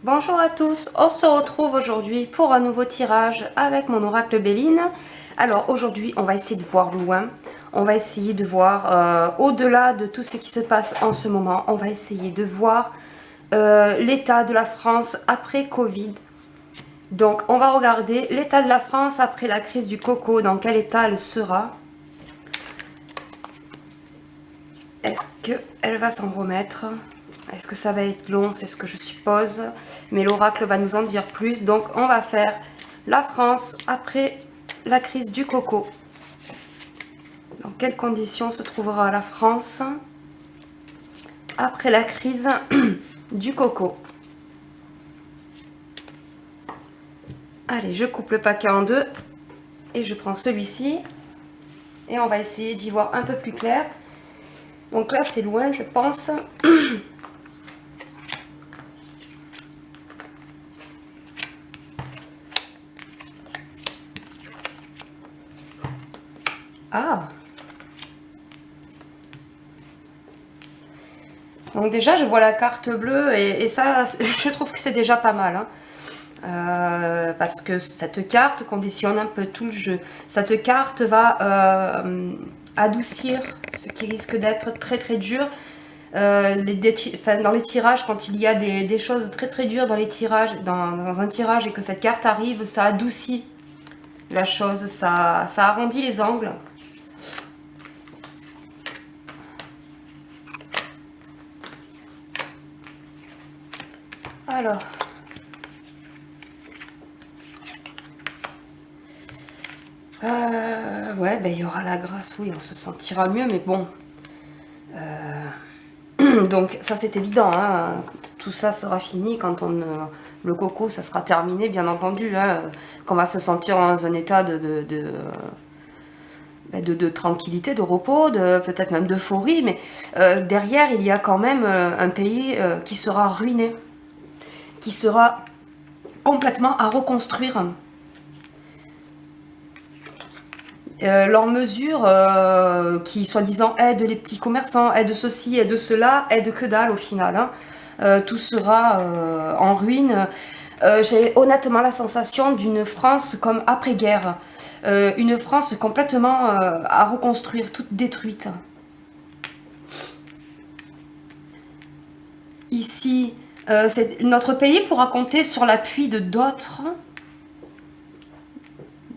Bonjour à tous, on se retrouve aujourd'hui pour un nouveau tirage avec mon oracle Béline. Alors aujourd'hui on va essayer de voir loin, on va essayer de voir au-delà de tout ce qui se passe en ce moment, on va essayer de voir l'état de la France après Covid. Donc on va regarder l'état de la France après la crise du coco, dans quel état elle sera. Est-ce qu'elle va s'en remettre ? Est-ce que ça va être long? C'est ce que je suppose. Mais l'oracle va nous en dire plus. Donc, on va faire la France après la crise du coco. Dans quelles conditions se trouvera la France après la crise du coco? Allez, je coupe le paquet en deux. Et je prends celui-ci. Et on va essayer d'y voir un peu plus clair. Donc là, c'est loin, je pense. Ah! Donc déjà, je vois la carte bleue et ça, je trouve que c'est déjà pas mal. Hein. Parce que cette carte conditionne un peu tout le jeu. Cette carte va adoucir ce qui risque d'être très très dur. Dans les tirages, quand il y a des choses très très dures dans les tirages, dans un tirage et que cette carte arrive, ça adoucit la chose, ça arrondit les angles. Alors, ouais, ben il y aura la grâce, oui, on se sentira mieux, mais bon. Donc ça c'est évident, hein, quand tout ça sera fini, quand le coco ça sera terminé, bien entendu, hein, qu'on va se sentir dans un état de tranquillité, de repos, peut-être même d'euphorie, mais derrière il y a quand même un pays qui sera ruiné, qui sera complètement à reconstruire. Leurs mesures qui soi-disant aident les petits commerçants, aident ceci, aident cela, aident que dalle au final. Hein. Tout sera en ruine. J'ai honnêtement la sensation d'une France comme après-guerre. Une France complètement à reconstruire, toute détruite. Ici, notre pays pourra compter sur l'appui de d'autres.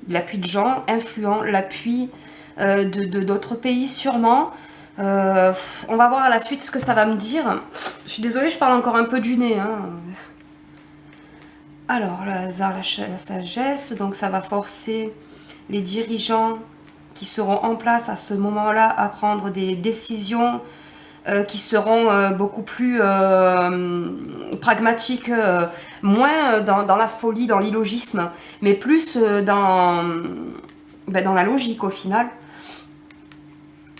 L'appui de gens influents, l'appui d'autres pays sûrement. On va voir à la suite ce que ça va me dire. Je suis désolée, je parle encore un peu du nez. Hein. Alors, le hasard, la sagesse, donc ça va forcer les dirigeants qui seront en place à ce moment-là à prendre des décisions qui seront beaucoup plus pragmatiques, moins dans la folie, dans l'illogisme, mais plus dans la logique au final.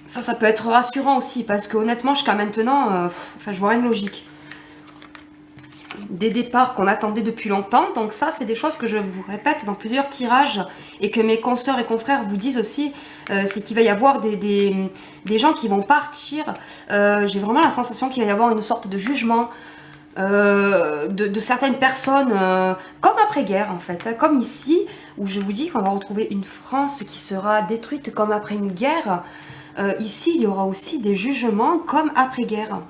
Ça peut être rassurant aussi, parce que honnêtement, jusqu'à maintenant, je vois rien de logique. Des départs qu'on attendait depuis longtemps, donc ça, c'est des choses que je vous répète dans plusieurs tirages, et que mes consoeurs et confrères vous disent aussi, c'est qu'il va y avoir des gens qui vont partir. J'ai vraiment la sensation qu'il va y avoir une sorte de jugement de certaines personnes, comme après-guerre en fait, hein, comme ici, où je vous dis qu'on va retrouver une France qui sera détruite comme après une guerre. Ici, il y aura aussi des jugements comme après-guerre.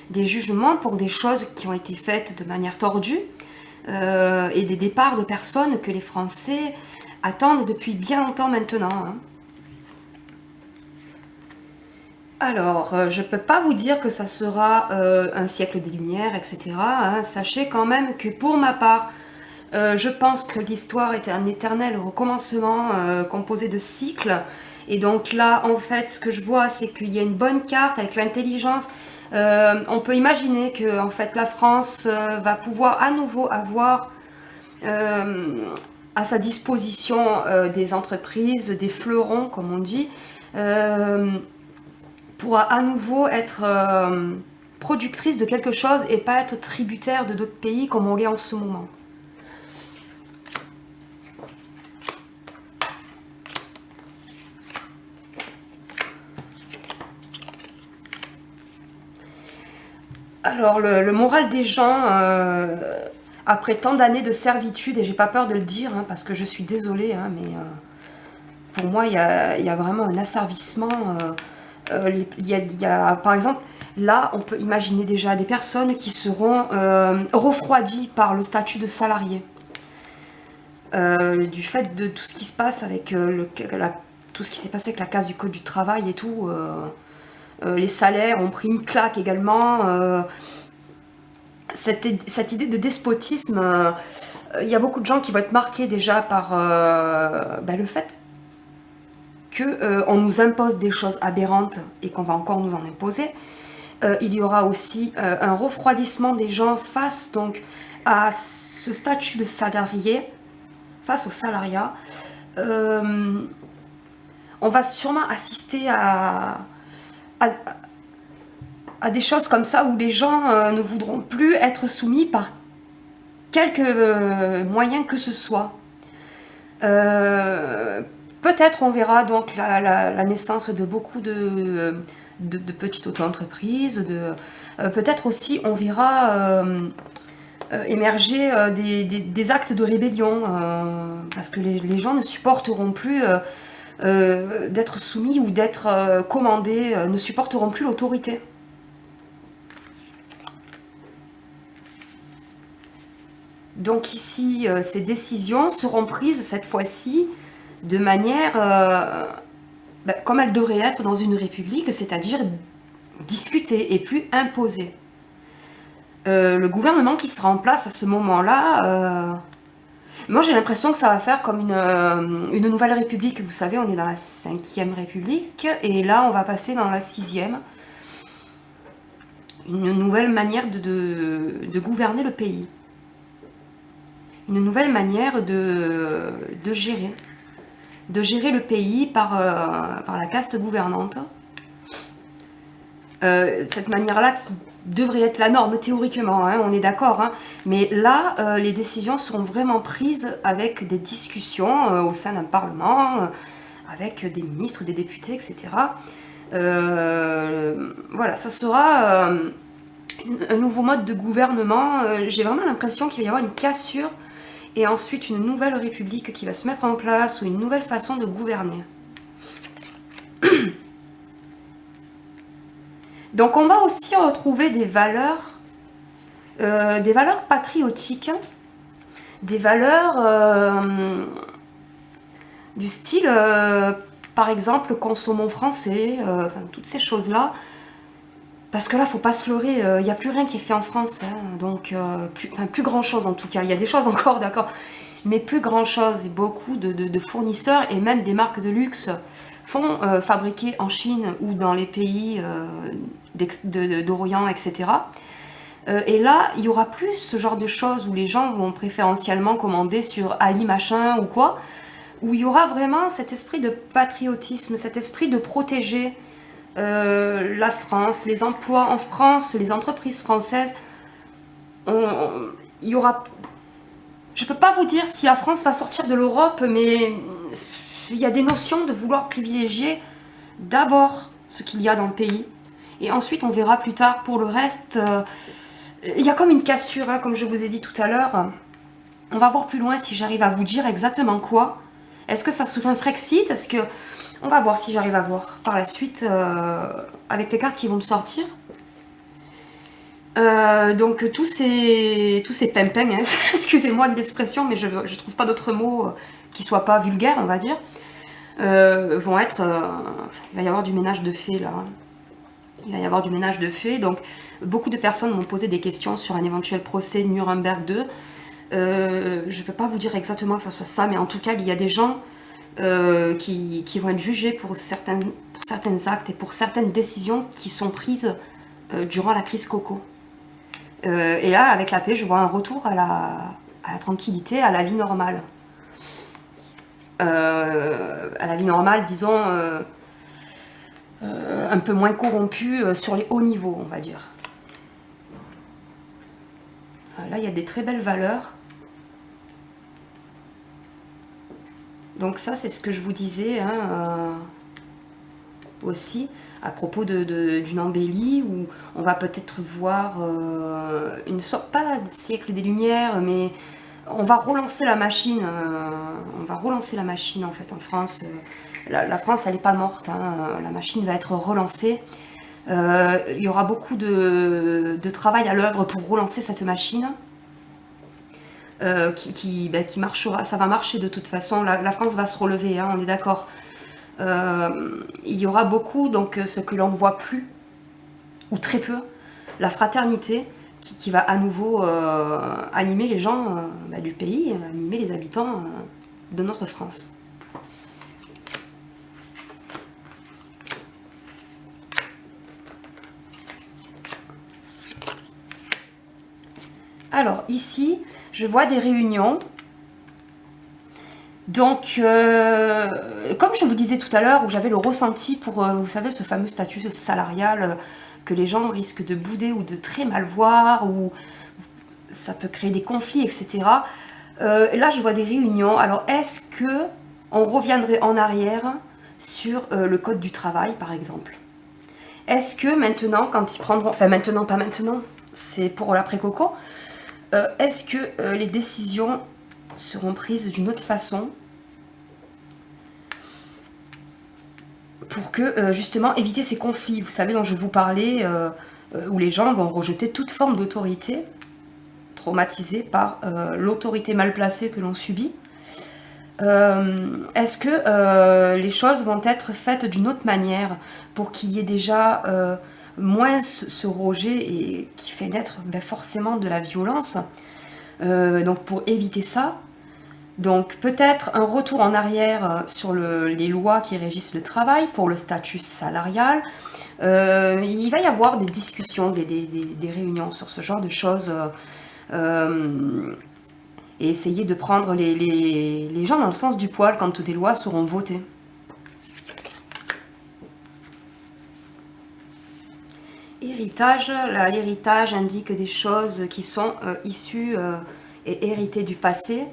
Des jugements pour des choses qui ont été faites de manière tordue et des départs de personnes que les Français attendent depuis bien longtemps maintenant. Hein. Alors, je ne peux pas vous dire que ça sera un siècle des Lumières, etc. Hein. Sachez quand même que pour ma part, je pense que l'histoire est un éternel recommencement composé de cycles. Et donc là, en fait, ce que je vois, c'est qu'il y a une bonne carte avec l'intelligence. On peut imaginer que en fait, la France va pouvoir à nouveau avoir à sa disposition des entreprises, des fleurons, comme on dit, pourra à nouveau être productrice de quelque chose et pas être tributaire de d'autres pays comme on l'est en ce moment. Alors, le moral des gens, après tant d'années de servitude, et j'ai pas peur de le dire, hein, parce que je suis désolée, hein, mais pour moi, il y a vraiment un asservissement. Il y a, par exemple, là, on peut imaginer déjà des personnes qui seront refroidies par le statut de salarié. Du fait de tout ce qui se passe avec tout ce qui s'est passé avec la case du code du travail et tout, les salaires ont pris une claque également. Cette idée de despotisme, il y a beaucoup de gens qui vont être marqués déjà par le fait qu'on nous impose des choses aberrantes et qu'on va encore nous en imposer. Il y aura aussi un refroidissement des gens face donc à ce statut de salarié, face au salariat. On va sûrement assister à des choses comme ça où les gens ne voudront plus être soumis par quelque moyen que ce soit. Peut-être on verra donc la naissance de beaucoup de petites auto-entreprises. Peut-être aussi on verra émerger des actes de rébellion parce que les gens ne supporteront plus d'être soumis ou d'être commandés, ne supporteront plus l'autorité. Donc ici, ces décisions seront prises cette fois-ci de manière comme elles devraient être dans une république, c'est-à-dire discutées et plus imposées. Le gouvernement qui sera en place à ce moment-là, moi j'ai l'impression que ça va faire comme une nouvelle république. Vous savez, on est dans la 5e république et là on va passer dans la 6e. Une nouvelle manière de gouverner le pays. Une nouvelle manière de gérer le pays par la caste gouvernante. Cette manière-là qui devrait être la norme théoriquement, hein, on est d'accord, hein, mais là, les décisions seront vraiment prises avec des discussions au sein d'un parlement, avec des ministres, des députés, etc. Voilà, ça sera un nouveau mode de gouvernement. J'ai vraiment l'impression qu'il va y avoir une cassure et ensuite une nouvelle république qui va se mettre en place ou une nouvelle façon de gouverner. Donc on va aussi retrouver des valeurs patriotiques, des valeurs du style, par exemple, consommons français, enfin, toutes ces choses-là. Parce que là, faut pas se leurrer, il n'y a plus rien qui est fait en France, hein, donc plus grand chose en tout cas. Il y a des choses encore, d'accord, mais plus grand chose. Beaucoup de fournisseurs et même des marques de luxe font fabriquer en Chine ou dans les pays d'Orient, etc. Et là, il n'y aura plus ce genre de choses où les gens vont préférentiellement commander sur Ali machin ou quoi, où il y aura vraiment cet esprit de patriotisme, cet esprit de protéger la France, les emplois en France, les entreprises françaises. Il y aura... Je peux pas vous dire si la France va sortir de l'Europe, mais il y a des notions de vouloir privilégier d'abord ce qu'il y a dans le pays. Et ensuite, on verra plus tard pour le reste. Il y a comme une cassure, hein, comme je vous ai dit tout à l'heure. On va voir plus loin si j'arrive à vous dire exactement quoi. Est-ce que ça serait un Frexit? Est-ce que... On va voir si j'arrive à voir par la suite avec les cartes qui vont me sortir. Donc tous ces pimpins, hein, excusez-moi de l'expression, mais je trouve pas d'autres mots qui soient pas vulgaires, on va dire, vont être... il va y avoir du ménage de fait là. Il va y avoir du ménage de fait. Donc beaucoup de personnes m'ont posé des questions sur un éventuel procès Nuremberg 2. Je peux pas vous dire exactement que ça soit ça, mais en tout cas il y a des gens qui vont être jugés pour certains actes et pour certaines décisions qui sont prises durant la crise Coco. Et là, avec la paix, je vois un retour à la tranquillité, à la vie normale. À la vie normale, disons, un peu moins corrompue sur les hauts niveaux, on va dire. Là, il y a des très belles valeurs. Donc ça, c'est ce que je vous disais, hein, aussi, à propos d'une embellie, où on va peut-être voir une sorte, pas de siècle des Lumières, mais on va relancer la machine, en fait en France. La France, elle n'est pas morte, hein, la machine va être relancée. Il y aura beaucoup de travail à l'œuvre pour relancer cette machine. Qui marchera, ça va marcher de toute façon, la France va se relever, hein, on est d'accord. Il y aura beaucoup, donc ce que l'on ne voit plus, ou très peu, la fraternité qui va à nouveau animer les gens du pays, animer les habitants de notre France. Alors ici, je vois des réunions. Donc, comme je vous disais tout à l'heure, où j'avais le ressenti pour, vous savez, ce fameux statut salarial que les gens risquent de bouder ou de très mal voir, ou ça peut créer des conflits, etc. Là, je vois des réunions. Alors, est-ce que on reviendrait en arrière sur le code du travail, par exemple? Est-ce que maintenant, quand ils prendront... Enfin, maintenant, pas maintenant, c'est pour l'après-coco. Est-ce que les décisions seront prises d'une autre façon pour que, justement, éviter ces conflits, vous savez, dont je vous parlais, où les gens vont rejeter toute forme d'autorité, traumatisés par l'autorité mal placée que l'on subit. Est-ce que les choses vont être faites d'une autre manière pour qu'il y ait déjà moins ce rejet et qui fait naître forcément de la violence, donc pour éviter ça, donc peut-être un retour en arrière sur les lois qui régissent le travail pour le statut salarial. Il va y avoir des discussions, des réunions sur ce genre de choses, et essayer de prendre les gens dans le sens du poil quand des lois seront votées. Héritage, l'héritage indique des choses qui sont issues et héritées du passé.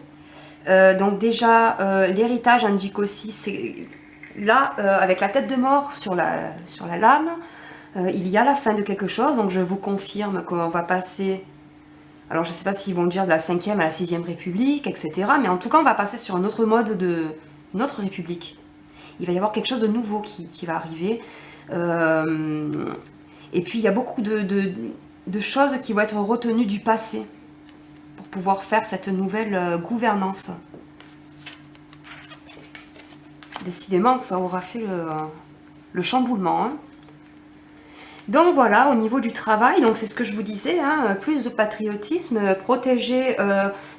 Donc déjà, l'héritage indique aussi, c'est là, avec la tête de mort sur la lame, il y a la fin de quelque chose. Donc je vous confirme qu'on va passer, alors je ne sais pas s'ils vont le dire de la 5e à la 6e République, etc. Mais en tout cas, on va passer sur un autre mode de notre République. Il va y avoir quelque chose de nouveau qui va arriver. Et puis il y a beaucoup de choses qui vont être retenues du passé pour pouvoir faire cette nouvelle gouvernance. Décidément, ça aura fait le chamboulement. Hein. Donc voilà, au niveau du travail, donc c'est ce que je vous disais, hein, plus de patriotisme, protéger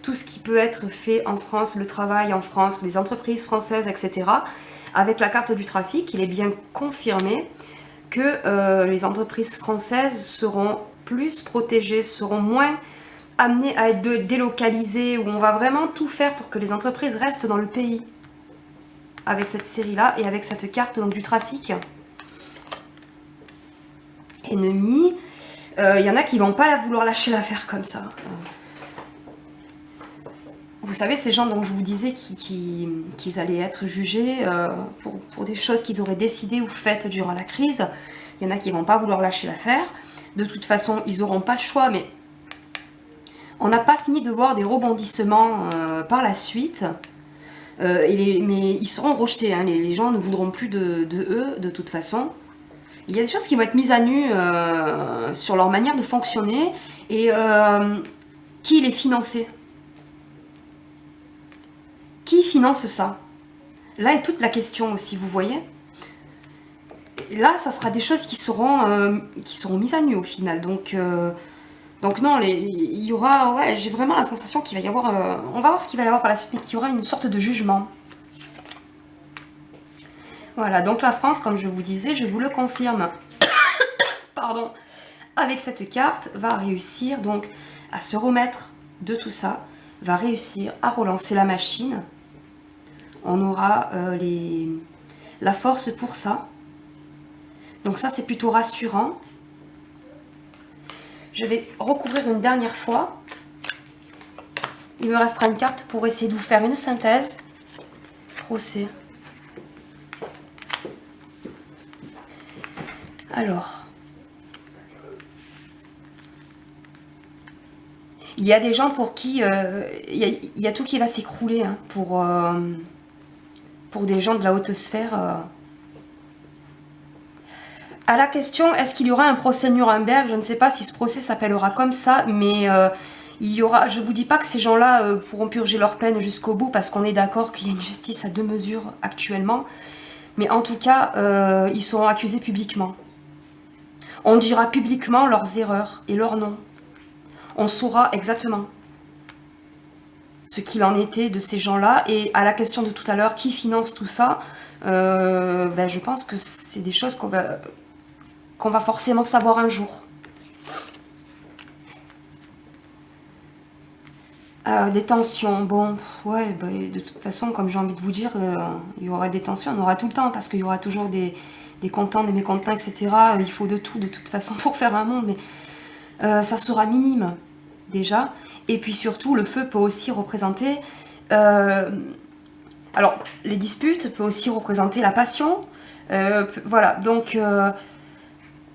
tout ce qui peut être fait en France, le travail en France, les entreprises françaises, etc. Avec la carte du trafic, il est bien confirmé que les entreprises françaises seront plus protégées, seront moins amenées à être délocalisées, où on va vraiment tout faire pour que les entreprises restent dans le pays. Avec cette série-là et avec cette carte donc, du trafic. Ennemi. Il y en a qui vont pas vouloir lâcher l'affaire comme ça. Vous savez, ces gens dont je vous disais qu'ils allaient être jugés pour des choses qu'ils auraient décidées ou faites durant la crise, il y en a qui vont pas vouloir lâcher l'affaire. De toute façon, ils n'auront pas le choix, mais on n'a pas fini de voir des rebondissements par la suite. Mais ils seront rejetés, hein. Les gens ne voudront plus de eux, de toute façon. Il y a des choses qui vont être mises à nu sur leur manière de fonctionner et qui les finançait. Qui finance ça? Là est toute la question aussi, vous voyez. Et là, ça sera des choses qui seront mises à nu au final. Donc non, il y aura, ouais, j'ai vraiment la sensation qu'il va y avoir, on va voir ce qu'il va y avoir par la suite, mais qu'il y aura une sorte de jugement. Voilà, donc la France, comme je vous disais, je vous le confirme, pardon, avec cette carte, va réussir donc à se remettre de tout ça, va réussir à relancer la machine. On aura la force pour ça. Donc ça, c'est plutôt rassurant. Je vais recouvrir une dernière fois. Il me restera une carte pour essayer de vous faire une synthèse. Procès. Alors, il y a des gens pour qui il y a tout qui va s'écrouler, hein, pour des gens de la haute sphère. À la question, est-ce qu'il y aura un procès Nuremberg? Je ne sais pas si ce procès s'appellera comme ça, mais il y aura. Je vous dis pas que ces gens-là pourront purger leur peine jusqu'au bout, parce qu'on est d'accord qu'il y a une justice à deux mesures actuellement. Mais en tout cas, ils seront accusés publiquement. On dira publiquement leurs erreurs et leurs noms. On saura exactement ce qu'il en était de ces gens-là. Et à la question de tout à l'heure, qui finance tout ça, ben, je pense que c'est des choses qu'on va forcément savoir un jour. Des tensions, bon, ouais, ben, de toute façon, comme j'ai envie de vous dire, il y aura des tensions, on aura tout le temps, parce qu'il y aura toujours des contents, des mécontents, etc. Il faut de tout, de toute façon, pour faire un monde, mais ça sera minime, déjà. Et puis surtout, le feu peut aussi représenter... alors, les disputes peuvent aussi représenter la passion. Voilà, donc...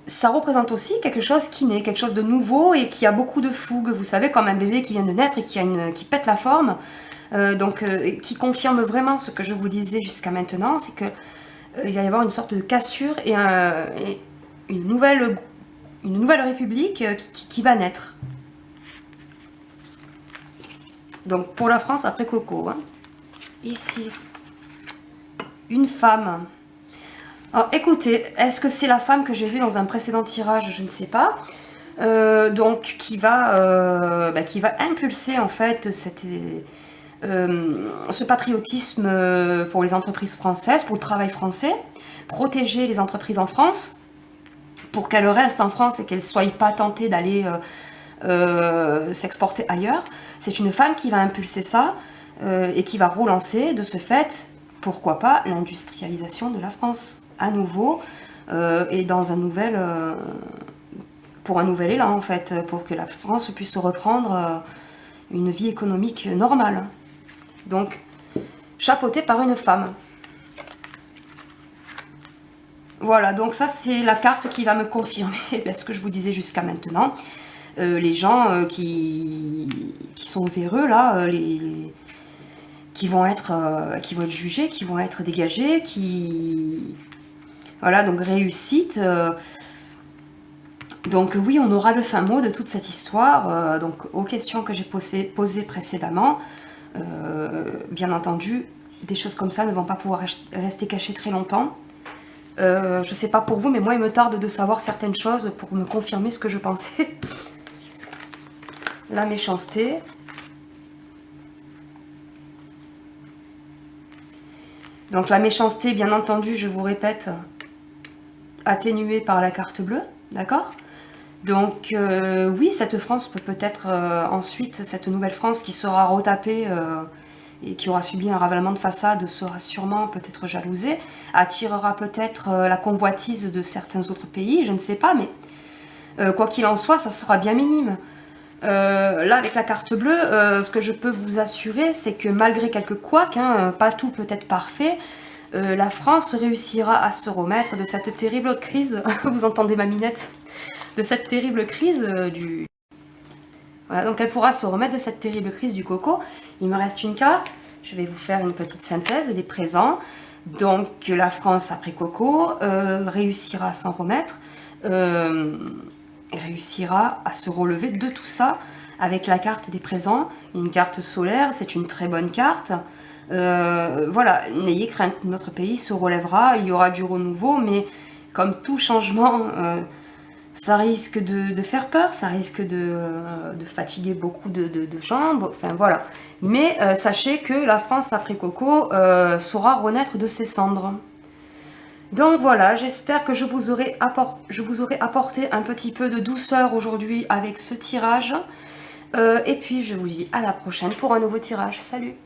ça représente aussi quelque chose qui naît, quelque chose de nouveau et qui a beaucoup de fougue. Vous savez, comme un bébé qui vient de naître et qui pète la forme. Qui confirme vraiment ce que je vous disais jusqu'à maintenant, c'est que il va y avoir une sorte de cassure et une nouvelle république qui va naître. Donc pour la France après Coco. Hein. Ici, une femme. Alors écoutez, est-ce que c'est la femme que j'ai vue dans un précédent tirage? Je ne sais pas. Donc qui va impulser en fait ce patriotisme pour les entreprises françaises, pour le travail français, protéger les entreprises en France, pour qu'elles restent en France et qu'elles ne soient pas tentées d'aller s'exporter ailleurs. C'est une femme qui va impulser ça et qui va relancer de ce fait, pourquoi pas, l'industrialisation de la France à nouveau et dans pour un nouvel élan en fait, pour que la France puisse reprendre une vie économique normale. Donc, chapeautée par une femme. Voilà, donc ça c'est la carte qui va me confirmer ce que je vous disais jusqu'à maintenant. Les gens qui sont véreux là, qui vont être jugés, qui vont être dégagés, voilà, donc réussite. Donc oui, on aura le fin mot de toute cette histoire. Donc aux questions que j'ai posées précédemment, bien entendu, des choses comme ça ne vont pas pouvoir rester cachées très longtemps. Je sais pas pour vous, mais moi il me tarde de savoir certaines choses pour me confirmer ce que je pensais. La méchanceté. Donc la méchanceté, bien entendu, je vous répète, atténuée par la carte bleue, d'accord? Donc oui, cette France peut-être ensuite, cette nouvelle France qui sera retapée et qui aura subi un ravalement de façade sera sûrement peut-être jalousée, attirera peut-être la convoitise de certains autres pays, je ne sais pas, mais quoi qu'il en soit, ça sera bien minime. Là, avec la carte bleue, ce que je peux vous assurer, c'est que malgré quelques couacs, hein, pas tout peut être parfait, la France réussira à se remettre de cette terrible crise, vous entendez ma minette, de cette terrible crise du... Voilà, donc elle pourra se remettre de cette terrible crise du coco. Il me reste une carte, je vais vous faire une petite synthèse des présents. Donc la France après Coco réussira à s'en remettre, réussira à se relever de tout ça avec la carte des présents, une carte solaire, c'est une très bonne carte. Voilà, n'ayez crainte, notre pays se relèvera, il y aura du renouveau, mais comme tout changement, ça risque de faire peur, ça risque de fatiguer beaucoup de gens, enfin voilà. Mais sachez que la France après Coco saura renaître de ses cendres. Donc voilà, j'espère que je vous aurai apporté un petit peu de douceur aujourd'hui avec ce tirage. Et puis je vous dis à la prochaine pour un nouveau tirage. Salut!